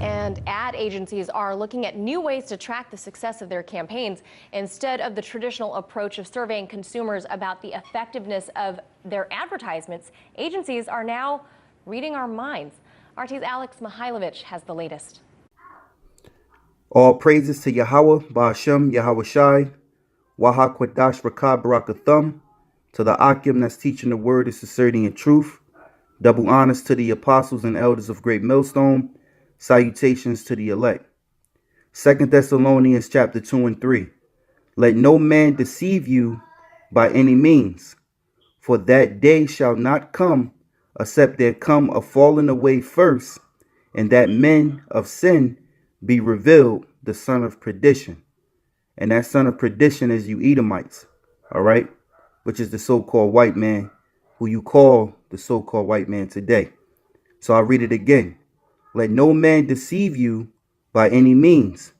And ad agencies are looking at new ways to track the success of their campaigns. Instead of the traditional approach of surveying consumers about the effectiveness of their advertisements, agencies are now reading our minds. RT's Alex Mihailovich has the latest. All praises to Yahawah, BaHaSham, Yahawashi, Waha Qadash, Rawchaa, Barakathum, to the Akim that's teaching the word of sincerity and truth. Double honors to the apostles and elders of GreatMillStone. Salutations to the elect. 2 Thessalonians chapter 2 and 3. Let no man deceive you by any means, for that day shall not come, except there come a falling away first, and that men of sin be revealed, the son of perdition. And that son of perdition is you Edomites, all right? Which is the so-called white man, who you call the so-called white man today. So I'll read it again. Let no man deceive you by any means,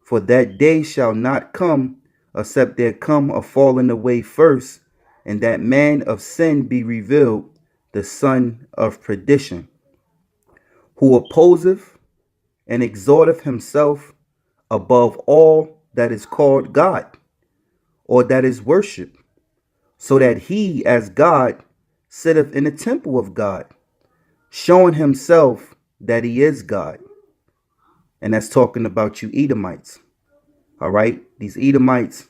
for that day shall not come, except there come a falling away first, and that man of sin be revealed, the son of perdition, who opposeth and exalteth himself above all that is called God, or that is worshipped, so that he as God sitteth in the temple of God, showing himself that he is God. And that's talking about you Edomites. All right. These Edomites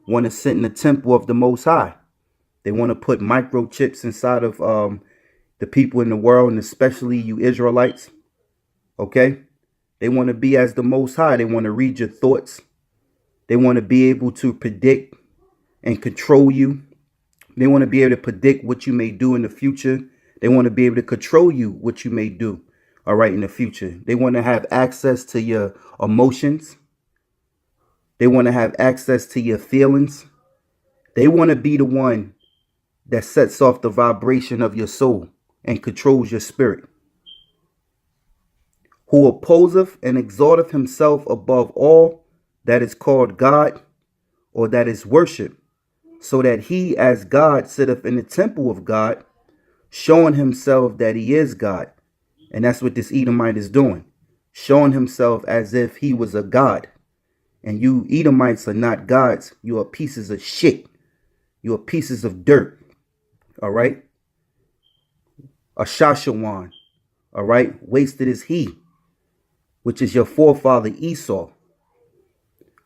want to sit in the temple of the Most High. They want to put microchips inside of the people in the world, and especially you Israelites. Okay. They want to be as the Most High. They want to read your thoughts. They want to be able to predict and control you. They want to be able to predict what you may do in the future. They want to be able to control you, what you may do. All right, in the future. They want to have access to your emotions. They want to have access to your feelings. They want to be the one that sets off the vibration of your soul and controls your spirit. Who opposeth and exalteth himself above all that is called God, or that is worshipped, so that he as God sitteth in the temple of God, showing himself that he is God. And that's what this Edomite is doing, showing himself as if he was a god. And you Edomites are not gods. You are pieces of shit. You are pieces of dirt. All right. A Shashawan. All right. Wasted is he, which is your forefather Esau.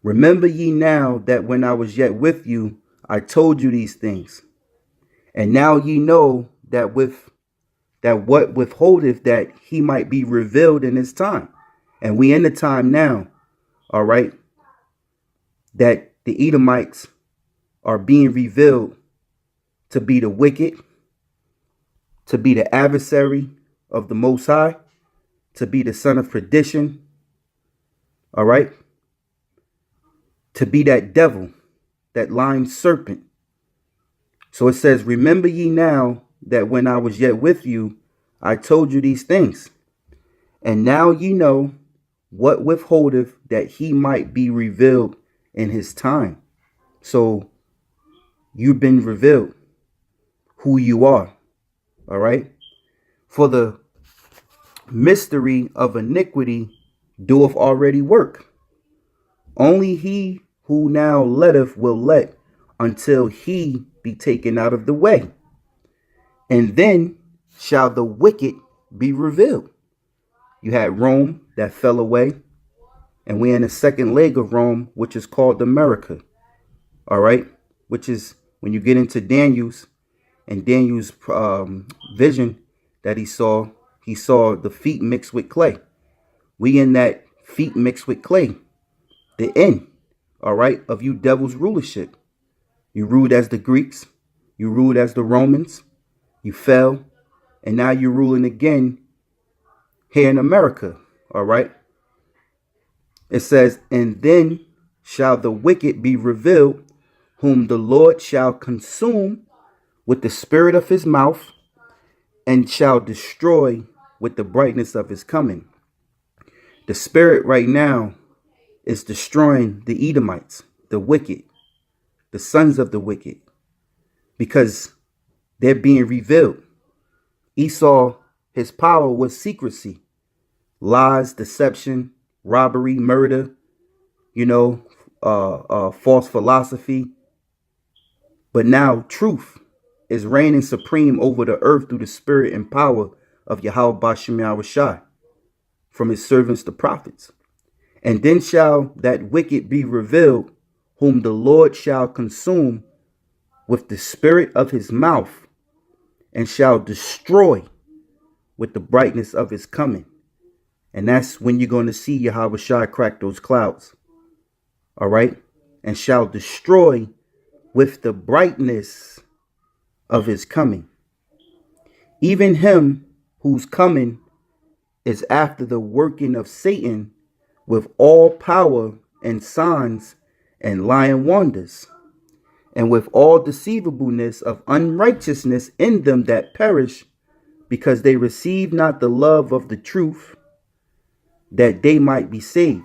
Remember ye now that when I was yet with you, I told you these things. And now ye know that what withholdeth that he might be revealed in his time. And we in the time now, all right, that the Edomites are being revealed to be the wicked, to be the adversary of the Most High, to be the son of perdition, all right, to be that devil, that lying serpent. So it says, remember ye now that when I was yet with you, I told you these things. And now ye know what withholdeth that he might be revealed in his time. So you've been revealed who you are. All right. For the mystery of iniquity doeth already work. Only he who now letteth will let until he be taken out of the way. And then shall the wicked be revealed. You had Rome that fell away. And we're in the second leg of Rome, which is called America. All right. Which is when you get into Daniel's vision that he saw the feet mixed with clay. We in that feet mixed with clay. The end. All right. Of you devil's rulership. You ruled as the Greeks. You ruled as the Romans. You fell. And now you're ruling again here in America. All right. It says, and then shall the wicked be revealed, whom the Lord shall consume with the spirit of his mouth, and shall destroy with the brightness of his coming. The spirit right now is destroying the Edomites, the wicked, the sons of the wicked, because they're being revealed. Esau, his power was secrecy. lies, deception, robbery, murder, false philosophy. But now truth is reigning supreme over the earth through the spirit and power of Yahawah BaHaSham Yahawashi from his servants the prophets. And then shall that wicked be revealed, whom the Lord shall consume with the spirit of his mouth, and shall destroy with the brightness of his coming. And that's when you're going to see Yahawashi crack those clouds. All right? And shall destroy with the brightness of his coming. Even him whose coming is after the working of Satan with all power and signs and lying wonders, and with all deceivableness of unrighteousness in them that perish, because they receive not the love of the truth, that they might be saved.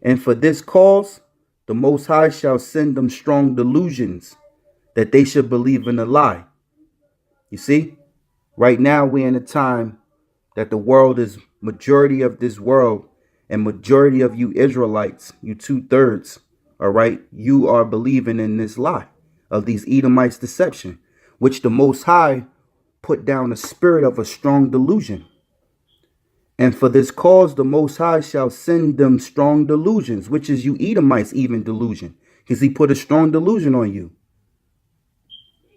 And for this cause, the Most High shall send them strong delusions, that they should believe in a lie. You see, right now we're in a time that the world is majority of this world, and majority of you Israelites, you 2/3, all right, you are believing in this lie of these Edomites' deception, which the Most High put down a spirit of a strong delusion. And for this cause, the Most High shall send them strong delusions, which is you Edomites' even delusion, because he put a strong delusion on you.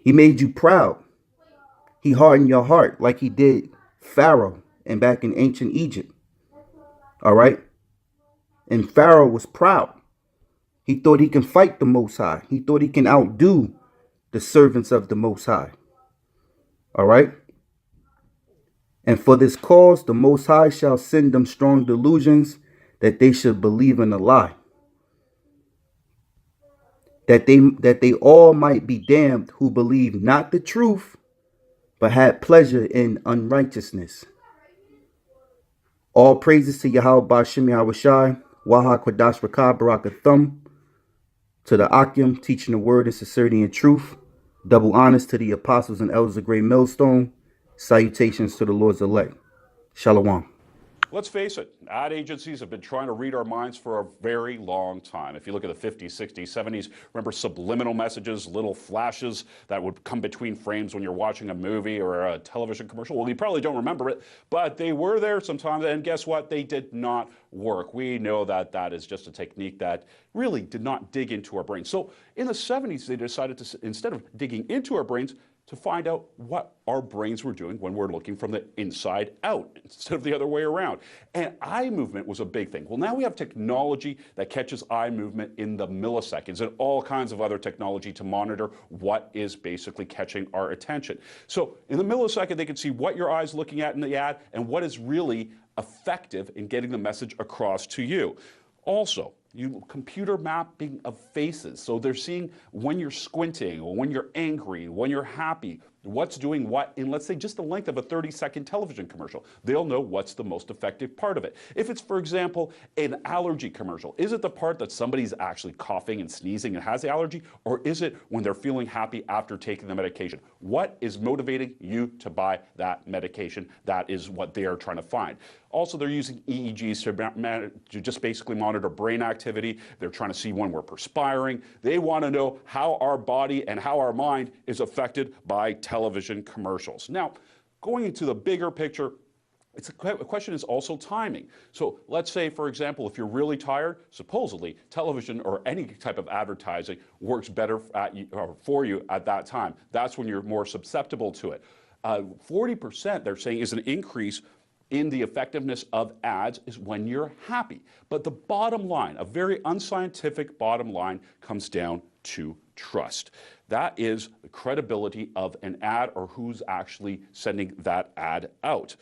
He made you proud. He hardened your heart like he did Pharaoh and back in ancient Egypt. All right. And Pharaoh was proud. He thought he can fight the Most High. He thought he can outdo the servants of the Most High. All right. And for this cause, the Most High shall send them strong delusions, that they should believe in a lie, that they all might be damned who believe not the truth, but had pleasure in unrighteousness. All praises to Yahawah BaHaSham Yahawashi, Qadash Rawchaa, to the Akim, teaching the word in sincerity and truth. Double honors to the apostles and elders of GreatMillStone. Salutations to the Lord's elect. Shalom. Let's face it, ad agencies have been trying to read our minds for a very long time. If you look at the 50s, 60s, 70s, remember subliminal messages, little flashes that would come between frames when you're watching a movie or a television commercial? Well, you probably don't remember it, but they were there sometimes, and guess what? They did not work. We know that that is just a technique that really did not dig into our brains. So in the 70s, they decided to, instead of digging into our brains, to find out what our brains were doing when we're looking from the inside out instead of the other way around. And eye movement was a big thing. Well, now we have technology that catches eye movement in the milliseconds and all kinds of other technology to monitor what is basically catching our attention. So in the millisecond, they can see what your eye's looking at in the ad and what is really effective in getting the message across to you. Also, computer mapping of faces. So they're seeing when you're squinting, or when you're angry, when you're happy, what's doing what in, let's say, just the length of a 30-second television commercial. They'll know what's the most effective part of it. If it's, for example, an allergy commercial, is it the part that somebody's actually coughing and sneezing and has the allergy, or is it when they're feeling happy after taking the medication? What is motivating you to buy that medication? That is what they are trying to find. Also, they're using EEGs to just basically monitor brain activity. They're trying to see when we're perspiring. They want to know how our body and how our mind is affected by television commercials. Now, going into the bigger picture, a question is also timing. So let's say, for example, if you're really tired, supposedly television or any type of advertising works better for you at that time. That's when you're more susceptible to it. 40%, they're saying, is an increase in the effectiveness of ads is when you're happy. But the bottom line, a very unscientific bottom line, comes down to trust. That is the credibility of an ad or who's actually sending that ad out.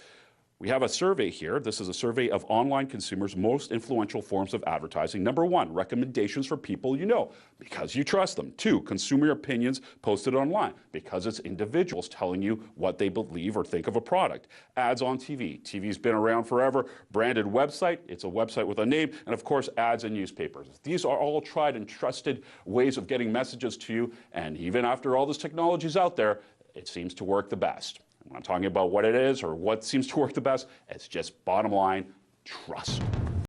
We have a survey here. This is a survey of online consumers' most influential forms of advertising. Number 1, recommendations for people you know, because you trust them. 2, consumer opinions posted online, because it's individuals telling you what they believe or think of a product. Ads on TV. TV's been around forever. Branded website. It's a website with a name. And of course, ads in newspapers. These are all tried and trusted ways of getting messages to you. And even after all this technology is out there, it seems to work the best. When I'm talking about what it is or what seems to work the best, it's just bottom line trust.